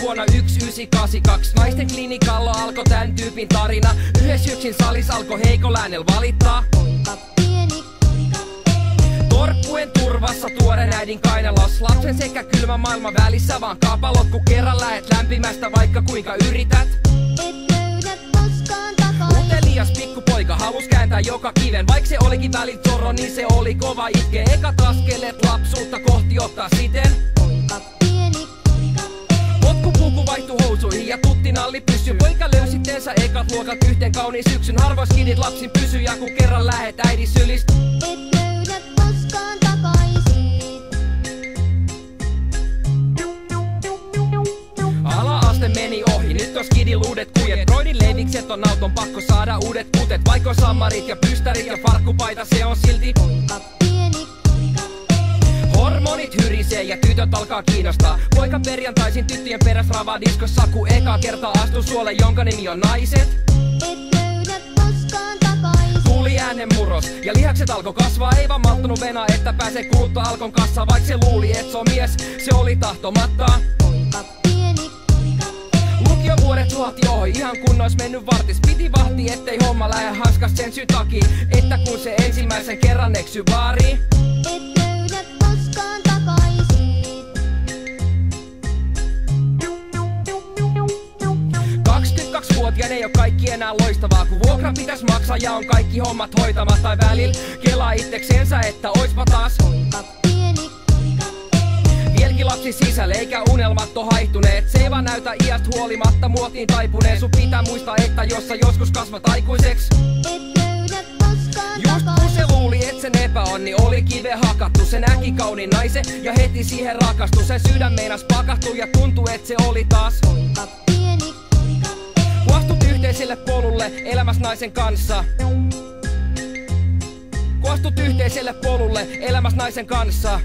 vuonna 1982. Naisten klinikalla alkoi tän tyypin tarina. Yhdessä yksin salis alkoi heikolla äänellä valittaa. Torkkuen turvassa tuoren äidin kainalos. Lapsen sekä kylmä maailman välissä vaan kapalot, kun kerran lähet lämpimästä vaikka kuinka yrität. Utelias pikkupoika halus kääntää joka kiven. Vaik se olikin välit zorro, niin se oli kova itke. Ekat askeleet lapsuutta kohti ottaa siten. Potkupuku vaihtui housuihin ja tuttinalli pysy. Poika löysi teensä ekat luokat yhteen kauniin syksyn. Harvois kidit lapsin pysy ja kun kerran lähet äidin sylistä. Ala-aste meni ohi, nyt on skidin uudet kujet. Broidin leivikset on auton, pakko saada uudet kutet. Vaikka sammarit ja pystärit ja farkkupaita, se on silti hormonit hyrisee ja tytöt alkaa kiinnostaa. Poika perjantaisin tyttöjen peräs ravaa diskossa, kun eka kertaa astu suolle, jonka nimi on naiset. Tuli äänen murros ja lihakset alkoi kasvaa. Ei vaan malttanut venaa, että pääsee kuluttaa Alkon kassaan. Vaik se luuli, et se on mies, se oli tahtomattaa. Lukiovuodet suhahti ohi, ihan kun ois mennyt vartis. Piti vahti, ettei homma lähe hanskas sen syyn takia, että kun se ensimmäisen kerran eksy baariin. 22-vuotiaiden ei oo kaikki enää loistavaa, kun vuokra pitäis maksaa ja on kaikki hommat hoitamatta. Tai välillä kelaa itseksensä, että oispa taas vieläkin lapsi sisälle, eikä unelmat oo haihtuneet. Se ei vaan näytä iästä huolimatta muotiin taipuneen. Sun pitää muistaa, että jos sä joskus kasvat aikuiseks, just kun se luuli, et sen epäonni oli kive hakattu. Se näki kauniin naisen ja heti siihen rakastui. Sen sydän meinas pakahtuu ja tuntuu, et se oli taas. Kun astut yhteiselle polulle elämäs naisen kanssa. Kun astut yhteiselle polulle elämäs naisen kanssa.